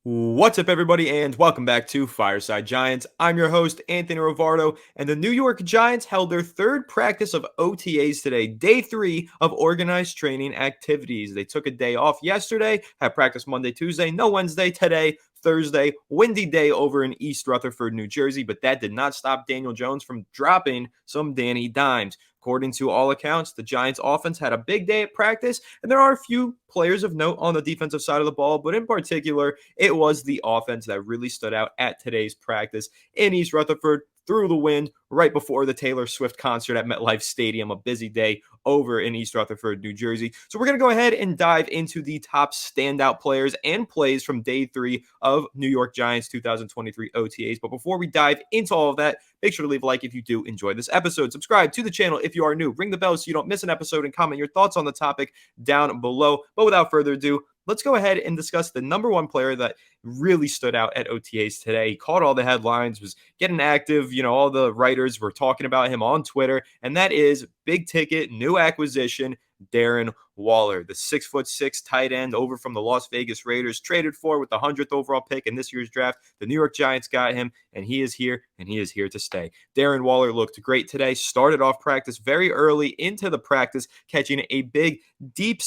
What's up, everybody, and welcome back to Fireside Giants. I'm your host, Anthony Rivardo, and the New York Giants held their third practice of OTAs today, day 3 of organized training activities. They took a day off yesterday, had practice Monday, Tuesday, no Wednesday, today, Thursday, windy day over in East Rutherford, New Jersey, but that did not stop Daniel Jones from dropping some Danny dimes. According to all accounts, the Giants offense had a big day at practice, and there are a few players of note on the defensive side of the ball, but in particular, it was the offense that really stood out at today's practice in East Rutherford through the wind right before the Taylor Swift concert at MetLife Stadium, a busy day over in East Rutherford, New Jersey. So we're going to go ahead and dive into the top standout players and plays from day 3 of New York Giants 2023 OTAs. But before we dive into all of that, make sure to leave a like if you do enjoy this episode. Subscribe to the channel if you are new. Ring the bell so you don't miss an episode, and comment your thoughts on the topic down below. But without further ado, let's go ahead and discuss the number one player that really stood out at OTAs today. He caught all the headlines, was getting active. All the writers were talking about him on Twitter, and that is big ticket, new acquisition, Darren Waller, the 6'6" tight end over from the Las Vegas Raiders, traded for with the 100th overall pick in this year's draft. The New York Giants got him, and he is here, and he is here to stay. Darren Waller looked great today, started off practice very early into the practice, catching a big, deep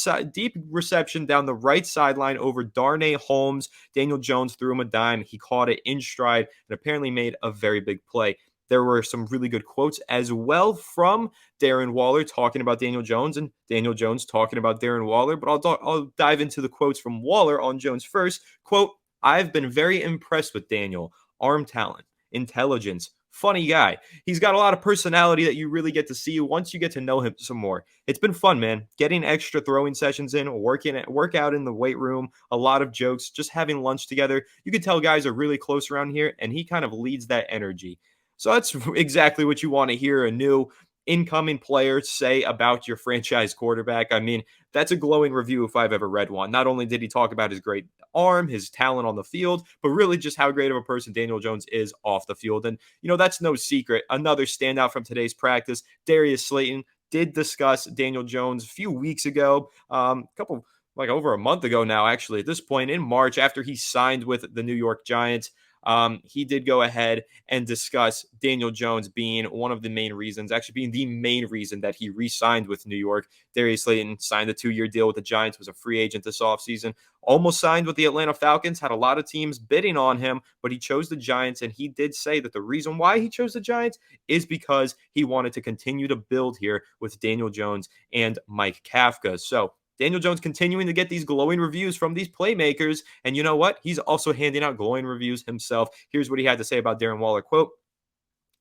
reception down the right sideline over Darnay Holmes. Daniel Jones threw him a dime. He caught it in stride and apparently made a very big play. There were some really good quotes as well from Darren Waller talking about Daniel Jones and Daniel Jones talking about Darren Waller. But I'll dive into the quotes from Waller on Jones first. Quote, "I've been very impressed with Daniel. Arm talent, intelligence, funny guy. He's got a lot of personality that you really get to see once you get to know him some more. It's been fun, man. Getting extra throwing sessions in, work out in the weight room, a lot of jokes, just having lunch together. You could tell guys are really close around here, and he kind of leads that energy." So that's exactly what you want to hear a new incoming player say about your franchise quarterback. I mean, that's a glowing review if I've ever read one. Not only did he talk about his great arm, his talent on the field, but really just how great of a person Daniel Jones is off the field. And, that's no secret. Another standout from today's practice, Darius Slayton did discuss Daniel Jones a few weeks ago, over a month ago now, actually, at this point in March, after he signed with the New York Giants. He did go ahead and discuss Daniel Jones being one of the main reasons, actually being the main reason that he re-signed with New York. Darius Slayton signed a 2-year deal with the Giants, was a free agent this offseason, almost signed with the Atlanta Falcons, had a lot of teams bidding on him, but he chose the Giants, and he did say that the reason why he chose the Giants is because he wanted to continue to build here with Daniel Jones and Mike Kafka. So Daniel Jones continuing to get these glowing reviews from these playmakers. And you know what? He's also handing out glowing reviews himself. Here's what he had to say about Darren Waller. Quote,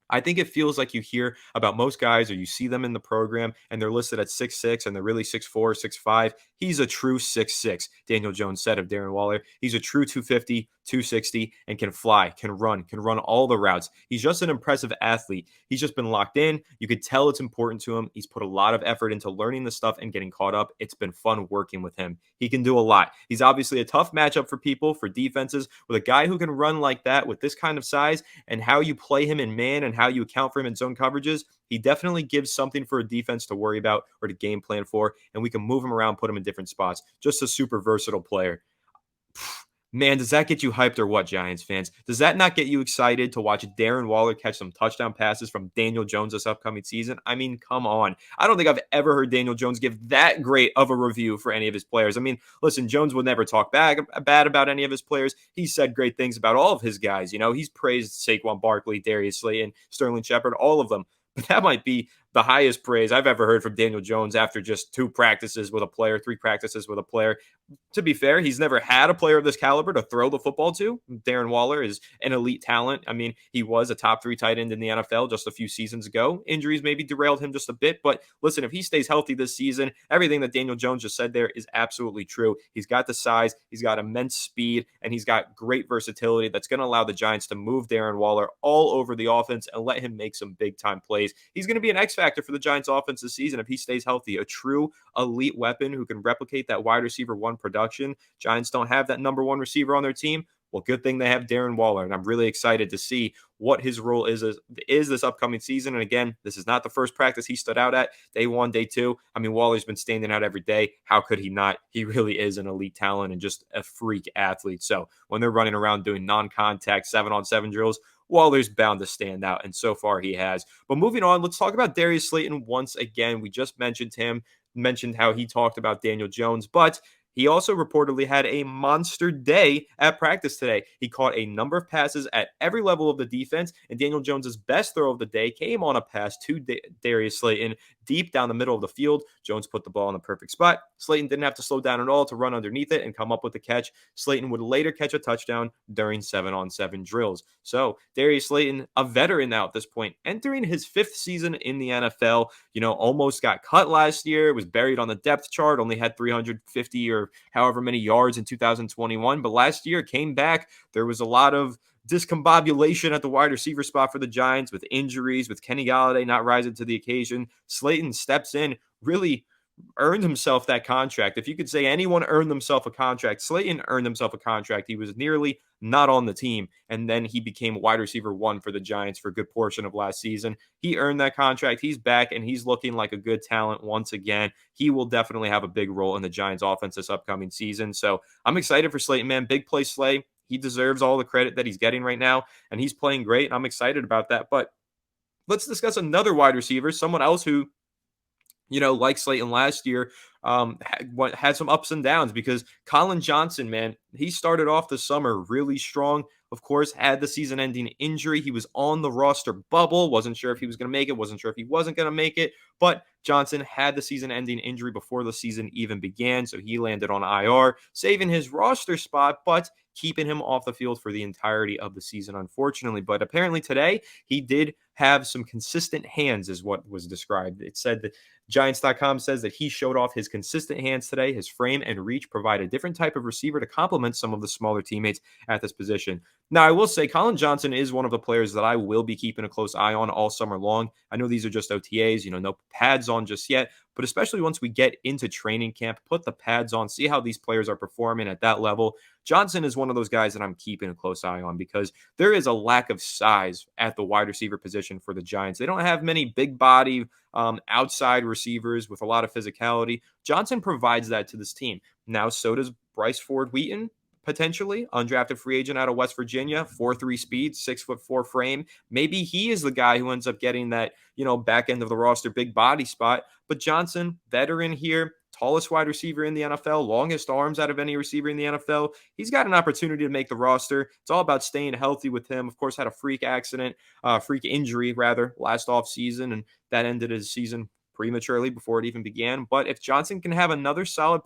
"I think it feels like you hear about most guys or you see them in the program and they're listed at 6'6" and they're really 6'4", 6'5". He's a true 6'6", Daniel Jones said of Darren Waller. He's a true 250, 260, and can fly, can run all the routes. He's just an impressive athlete. He's just been locked in. You could tell it's important to him. He's put a lot of effort into learning the stuff and getting caught up. It's been fun working with him. He can do a lot. He's obviously a tough matchup for people, for defenses, with a guy who can run like that with this kind of size, and how you play him in man and how you account for him in zone coverages. He definitely gives something for a defense to worry about or to game plan for, and we can move him around, put him in different spots. Just a super versatile player." Man, does that get you hyped or what, Giants fans? Does that not get you excited to watch Darren Waller catch some touchdown passes from Daniel Jones this upcoming season? I mean, come on. I don't think I've ever heard Daniel Jones give that great of a review for any of his players. I mean, listen, Jones would never talk bad about any of his players. He said great things about all of his guys. He's praised Saquon Barkley, Darius Slayton, Sterling Shepard, all of them. But that might be the highest praise I've ever heard from Daniel Jones after just 2 practices with a player, 3 practices with a player. To be fair, he's never had a player of this caliber to throw the football to. Darren Waller is an elite talent. I mean, he was a top 3 tight end in the NFL just a few seasons ago. Injuries maybe derailed him just a bit, but listen, if he stays healthy this season, everything that Daniel Jones just said there is absolutely true. He's got the size, he's got immense speed, and he's got great versatility that's going to allow the Giants to move Darren Waller all over the offense and let him make some big-time plays. He's going to be an X factor for the Giants offense this season if he stays healthy, a true elite weapon who can replicate that wide receiver 1 production. Giants don't have that number 1 receiver on their team. Well, good thing they have Darren Waller, and I'm really excited to see what his role is this upcoming season. And again, this is not the first practice he stood out at. Day one, day two. I mean, Waller's been standing out every day. How could he not? He really is an elite talent and just a freak athlete. So when they're running around doing non-contact 7-on-7 drills, Waller's bound to stand out, and so far he has. But moving on, let's talk about Darius Slayton once again. We just mentioned him, mentioned how he talked about Daniel Jones, but he also reportedly had a monster day at practice today. He caught a number of passes at every level of the defense, and Daniel Jones's best throw of the day came on a pass to Darius Slayton deep down the middle of the field. Jones put the ball in the perfect spot. Slayton didn't have to slow down at all to run underneath it and come up with the catch. Slayton would later catch a touchdown during 7-on-7 drills. So Darius Slayton, a veteran now at this point, entering his 5th season in the NFL, almost got cut last year, was buried on the depth chart, only had 350 or however many yards in 2021. But last year came back. There was a lot of discombobulation at the wide receiver spot for the Giants with injuries, with Kenny Golladay not rising to the occasion. Slayton steps in, really earned himself that contract. If you could say anyone earned themselves a contract, Slayton earned himself a contract. He was nearly not on the team, and then he became wide receiver 1 for the Giants for a good portion of last season. He earned that contract. He's back, and he's looking like a good talent once again. He will definitely have a big role in the Giants offense this upcoming season. So I'm excited for Slayton, man. Big play Slay. He deserves all the credit that he's getting right now, and he's playing great, and I'm excited about that. But let's discuss another wide receiver, someone else who like Slayton last year, had some ups and downs because Colin Johnson, man, he started off the summer really strong. Of course, had the season-ending injury. He was on the roster bubble. Wasn't sure if he was going to make it. Wasn't sure if he wasn't going to make it. But Johnson had the season-ending injury before the season even began, so he landed on IR, saving his roster spot, but keeping him off the field for the entirety of the season, unfortunately. But apparently today, he did have some consistent hands, is what was described. It said that Giants.com says that he showed off his consistent hands today. His frame and reach provide a different type of receiver to complement some of the smaller teammates at this position. Now, I will say Colin Johnson is one of the players that I will be keeping a close eye on all summer long. I know these are just OTAs, no pads on just yet, but especially once we get into training camp, put the pads on, see how these players are performing at that level. Johnson is one of those guys that I'm keeping a close eye on because there is a lack of size at the wide receiver position for the Giants. They don't have many big body outside receivers with a lot of physicality. Johnson provides that to this team. Now, so does Bryce Ford Wheaton, potentially undrafted free agent out of West Virginia, 4.3 speed, 6'4" frame. Maybe he is the guy who ends up getting that, back end of the roster, big body spot. But Johnson, veteran here, tallest wide receiver in the NFL, longest arms out of any receiver in the NFL. He's got an opportunity to make the roster. It's all about staying healthy with him. Of course, had a freak injury rather, last offseason, and that ended his season prematurely before it even began. But if Johnson can have another solid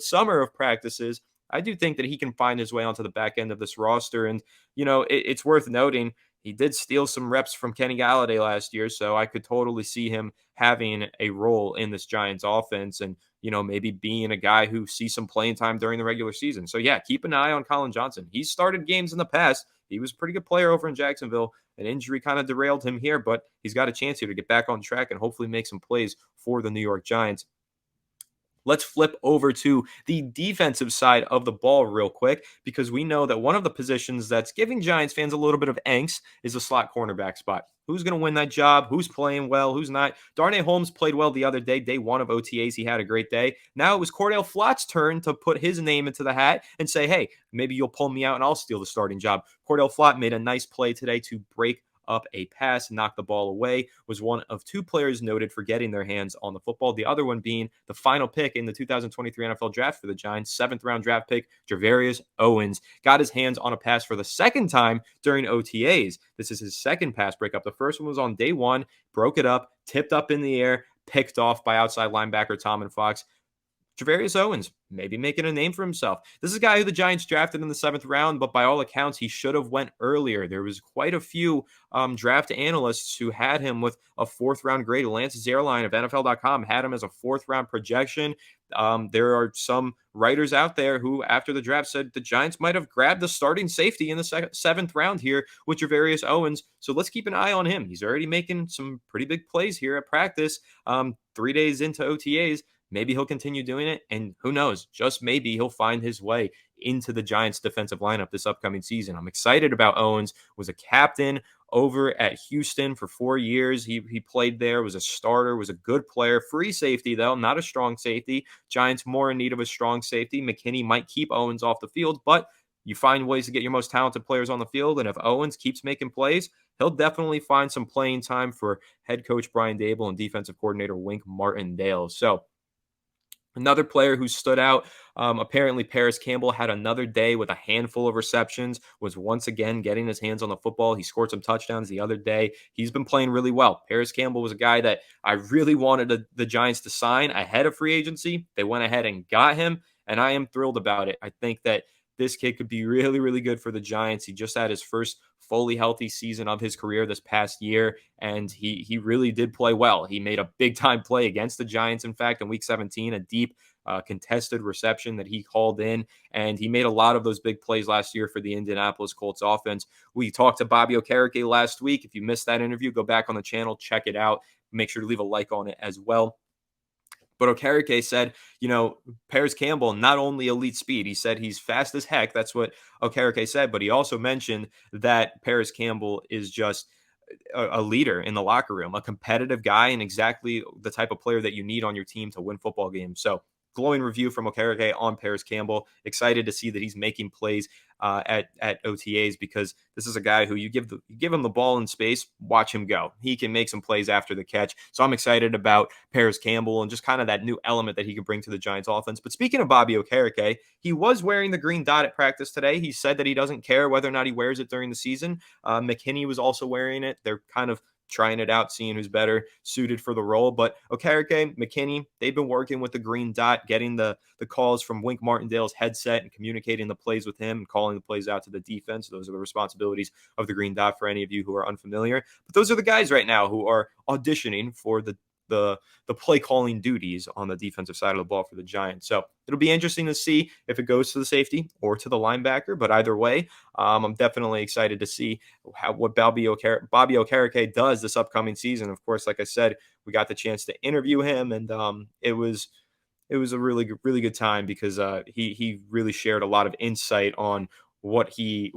summer of practices, I do think that he can find his way onto the back end of this roster. And, it's worth noting he did steal some reps from Kenny Golladay last year, so I could totally see him having a role in this Giants offense and, maybe being a guy who sees some playing time during the regular season. So, yeah, keep an eye on Colin Johnson. He's started games in the past. He was a pretty good player over in Jacksonville. An injury kind of derailed him here, but he's got a chance here to get back on track and hopefully make some plays for the New York Giants. Let's flip over to the defensive side of the ball real quick because we know that one of the positions that's giving Giants fans a little bit of angst is the slot cornerback spot. Who's going to win that job? Who's playing well? Who's not? Darnay Holmes played well the other day. Day one of OTAs, he had a great day. Now it was Cordell Flott's turn to put his name into the hat and say, hey, maybe you'll pull me out and I'll steal the starting job. Cordell Flott made a nice play today to break up a pass, knock the ball away, was one of 2 players noted for getting their hands on the football. The other one being the final pick in the 2023 NFL draft for the Giants, 7th round draft pick, Owens, got his hands on a pass for the second time during OTAs. This is his second pass breakup. The first one was on day 1, broke it up, tipped up in the air, picked off by outside linebacker Tom and Fox. Owens, maybe making a name for himself. This is a guy who the Giants drafted in the 7th round, but by all accounts, he should have went earlier. There was quite a few draft analysts who had him with a 4th round grade. Lance Zierlein of NFL.com had him as a 4th round projection. There are some writers out there who, after the draft, said the Giants might have grabbed the starting safety in the 7th round here with Owens. So let's keep an eye on him. He's already making some pretty big plays here at practice. 3 days into OTAs. Maybe he'll continue doing it, and who knows, just maybe he'll find his way into the Giants defensive lineup this upcoming season. I'm excited about Owens. Was a captain over at Houston for 4 years. He played there, was a starter, was a good player. Free safety, though, not a strong safety. Giants more in need of a strong safety. McKinney might keep Owens off the field, but you find ways to get your most talented players on the field. And if Owens keeps making plays, he'll definitely find some playing time for head coach Brian Dable and defensive coordinator Wink Martindale. So another player who stood out, apparently Paris Campbell had another day with a handful of receptions, was once again getting his hands on the football. He scored some touchdowns the other day. He's been playing really well. Paris Campbell was a guy that I really wanted the Giants to sign ahead of free agency. They went ahead and got him, and I am thrilled about it. I think that this kid could be really, really good for the Giants. He just had his first fully healthy season of his career this past year, and he really did play well. He made a big time play against the Giants, in fact, in Week 17, a deep contested reception that he called in, and he made a lot of those big plays last year for the Indianapolis Colts offense. We talked to Bobby Okereke last week. If you missed that interview, go back on the channel, check it out. Make sure to leave a like on it as well. But Okereke said, Paris Campbell, not only elite speed, he said he's fast as heck. That's what Okereke said. But he also mentioned that Paris Campbell is just a leader in the locker room, a competitive guy, and exactly the type of player that you need on your team to win football games. So glowing review from Okereke on Paris Campbell. Excited to see that he's making plays at OTAs, because this is a guy who you give him the ball in space, watch him go. He can make some plays after the catch. So I'm excited about Paris Campbell and just kind of that new element that he can bring to the Giants offense. But speaking of Bobby Okereke, he was wearing the green dot at practice today. He said that he doesn't care whether or not he wears it during the season. McKinney was also wearing it. They're kind of trying it out, seeing who's better suited for the role. But Okereke, McKinney, they've been working with the green dot, getting the calls from Wink Martindale's headset and communicating the plays with him and calling the plays out to the defense. Those are the responsibilities of the green dot for any of you who are unfamiliar. But those are the guys right now who are auditioning for the play calling duties on the defensive side of the ball for the Giants. So it'll be interesting to see if it goes to the safety or to the linebacker. But either way, I'm definitely excited to see what Bobby Okereke does this upcoming season. Of course, like I said, we got the chance to interview him, and it was a really good time, because he really shared a lot of insight on what he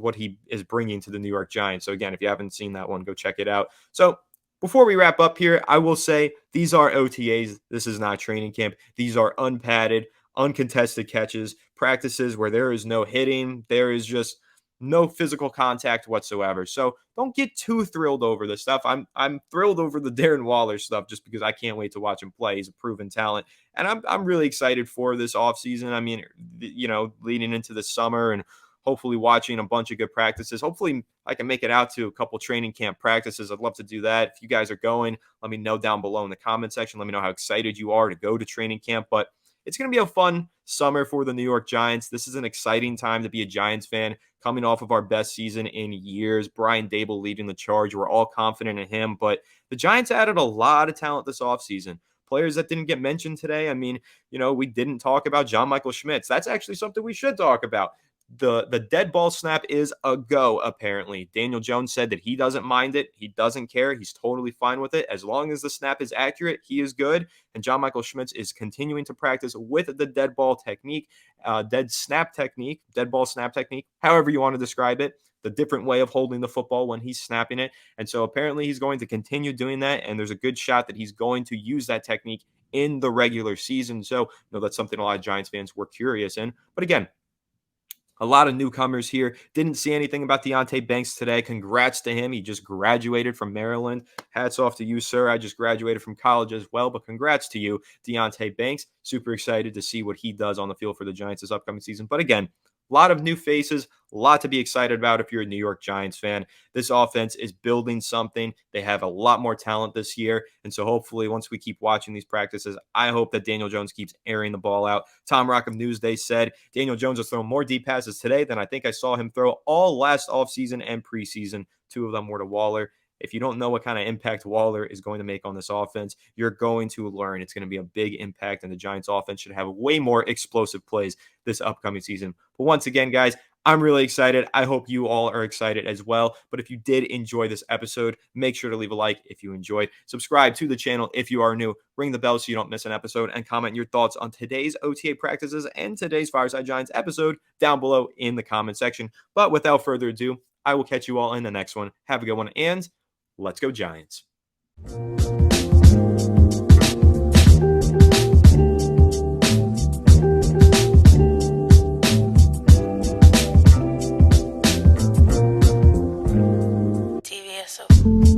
is bringing to the New York Giants. So again, if you haven't seen that one, go check it out. So before we wrap up here, I will say these are OTAs. This is not training camp. These are unpadded, uncontested catches, practices where there is no hitting. There is just no physical contact whatsoever. So don't get too thrilled over this stuff. I'm thrilled over the Darren Waller stuff just because I can't wait to watch him play. He's a proven talent, and I'm really excited for this offseason. I mean, leading into the summer and hopefully watching a bunch of good practices. Hopefully I can make it out to a couple training camp practices. I'd love to do that. If you guys are going, let me know down below in the comment section. Let me know how excited you are to go to training camp. But it's going to be a fun summer for the New York Giants. This is an exciting time to be a Giants fan, coming off of our best season in years. Brian Dable leading the charge. We're all confident in him. But the Giants added a lot of talent this offseason. Players that didn't get mentioned today. I mean, we didn't talk about John Michael Schmitz. That's actually something we should talk about. The dead ball snap is a go, apparently. Daniel Jones said that he doesn't mind it. He doesn't care. He's totally fine with it. As long as the snap is accurate, he is good. And John Michael Schmitz is continuing to practice with the dead ball technique, dead ball snap technique, however you want to describe it, the different way of holding the football when he's snapping it. And so apparently he's going to continue doing that. And there's a good shot that he's going to use that technique in the regular season. So, that's something a lot of Giants fans were curious in. But again, a lot of newcomers here. Didn't see anything about Deonte Banks today. Congrats to him. He just graduated from Maryland. Hats off to you, sir. I just graduated from college as well, but congrats to you, Deonte Banks. Super excited to see what he does on the field for the Giants this upcoming season. But again, a lot of new faces, a lot to be excited about if you're a New York Giants fan. This offense is building something. They have a lot more talent this year. And so hopefully once we keep watching these practices, I hope that Daniel Jones keeps airing the ball out. Tom Rock of Newsday said Daniel Jones has thrown more deep passes today than I think I saw him throw all last offseason and preseason. 2 of them were to Waller. If you don't know what kind of impact Waller is going to make on this offense, you're going to learn. It's going to be a big impact, and the Giants offense should have way more explosive plays this upcoming season. But once again, guys, I'm really excited. I hope you all are excited as well. But if you did enjoy this episode, make sure to leave a like if you enjoyed. Subscribe to the channel if you are new. Ring the bell so you don't miss an episode, and comment your thoughts on today's OTA practices and today's Fireside Giants episode down below in the comment section. But without further ado, I will catch you all in the next one. Have a good one, and let's go Giants. TVSO.